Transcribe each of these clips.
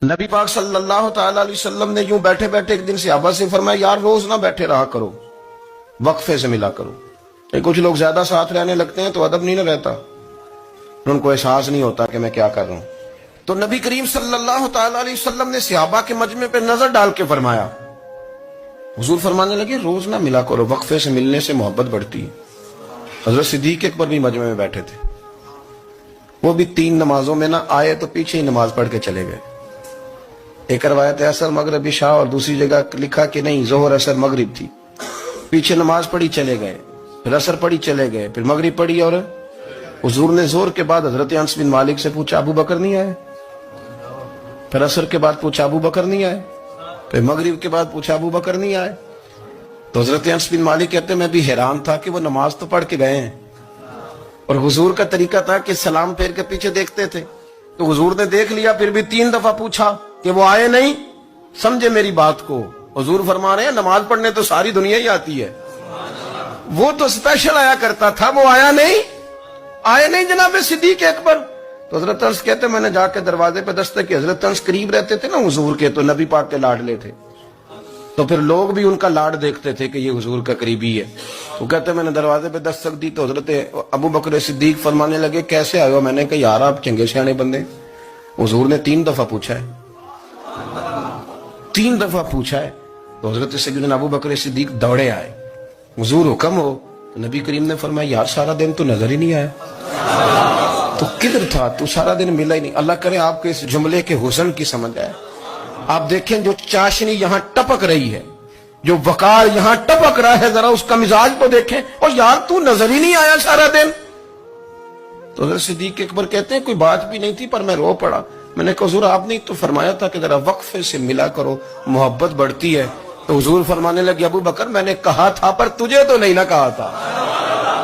نبی پاک صلی اللہ تعالی علیہ وسلم نے یوں بیٹھے بیٹھے ایک دن صحابہ سے فرمایا یار روز نہ بیٹھے رہا کرو، وقفے سے ملا کرو۔ کچھ لوگ زیادہ ساتھ رہنے لگتے ہیں تو ادب نہیں نہ رہتا، ان کو احساس نہیں ہوتا کہ میں کیا کر رہا ہوں۔ تو نبی کریم صلی اللہ تعالی علیہ وسلم نے صحابہ کے مجمع پہ نظر ڈال کے فرمایا، حضور فرمانے لگے روز نہ ملا کرو، وقفے سے ملنے سے محبت بڑھتی ہے۔ حضرت صدیق اکبر بھی مجمع میں بیٹھے تھے، وہ بھی 3 نمازوں میں نہ آئے تو پیچھے ہی نماز پڑھ کے چلے گئے۔ ایک روایت ہے عصر مغرب عشاء، اور دوسری جگہ لکھا کہ نہیں ظہر عصر مغرب تھی، پیچھے نماز پڑھی چلے گئے، پھر عصر پڑھی چلے گئے، پھر مغرب پڑھی، اور حضور نے ظہر کے بعد حضرت انس بن مالک سے پوچھا ابو بکر نہیں آئے؟ پھر عصر کے بعد پوچھا ابو بکر نہیں آئے؟ پھر مغرب کے بعد پوچھا ابو بکر نہیں آئے؟ تو حضرت انس بن مالک کہتے ہیں میں بھی حیران تھا کہ وہ نماز تو پڑھ کے گئے ہیں، اور حضور کا طریقہ تھا کہ سلام پھیر کے پیچھے دیکھتے تھے، تو حضور نے دیکھ لیا، پھر بھی 3 دفعہ پوچھا کہ وہ آئے نہیں؟ سمجھے میری بات کو؟ حضور فرما رہے ہیں نماز پڑھنے تو ساری دنیا ہی آتی ہے، وہ تو اسپیشل آیا کرتا تھا، وہ آیا نہیں؟ آئے نہیں جناب صدیق اکبر؟ تو حضرت انس کہتے میں نے جا کے دروازے پہ دستک کی، حضرت انس قریب رہتے تھے نا حضور کے، تو نبی پاک کے لاڈلے تھے، تو پھر لوگ بھی ان کا لاڈ دیکھتے تھے کہ یہ حضور کا قریبی ہے۔ وہ کہتے میں نے دروازے پہ دستک دی تو حضرت ابو بکر صدیق فرمانے لگے کیسے آئے ہو؟ میں نے کہا یار آپ چنگے سیانے بندے، حضور نے 3 دفعہ پوچھا ہے، 3 دفعہ پوچھا ہے۔ تو حضرت سیدنا ابو بکر صدیق دوڑے آئے، حضور حکم ہو؟ تو نبی کریم نے فرمایا یار سارا دن تو نظر ہی نہیں آیا، تو کدھر تھا تو؟ سارا دن ملا ہی نہیں۔ اللہ کرے آپ کے اس جملے کے حسن کی سمجھ آئے۔ آپ دیکھیں جو چاشنی یہاں ٹپک رہی ہے، جو وقار یہاں ٹپک رہا ہے، ذرا اس کا مزاج کو دیکھیں، اور یار تو نظر ہی نہیں آیا سارا دن۔ تو حضرت صدیق اکبر کہتے ہیں کوئی بات بھی نہیں تھی پر میں رو پڑا۔ میں نے کہا حضور آپ نے تو فرمایا تھا کہ ذرا وقفے سے ملا کرو، محبت بڑھتی ہے۔ تو حضور فرمانے لگے ابو بکر میں نے کہا تھا پر تجھے تو نہیں نہ کہا تھا،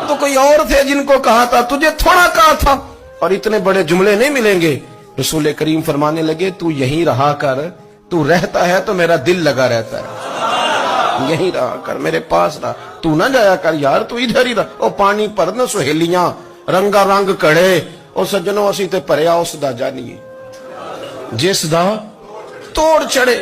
تو کوئی اور تھے جن کو کہا تھا، تجھے تھوڑا کہا تھا۔ اور اتنے بڑے جملے نہیں ملیں گے۔ رسول کریم فرمانے لگے تو یہیں رہا کر، تو رہتا ہے تو میرا دل لگا رہتا ہے، یہیں رہا کر، میرے پاس رہا، تو نہ جایا کر یار، تو ادھر ہی رہا۔ او پانی پر نہ سہیلیاں رنگا رنگ کڑے، او سجنوں اسی تے پریا اس دا جانیے جس دا توڑ چڑھے۔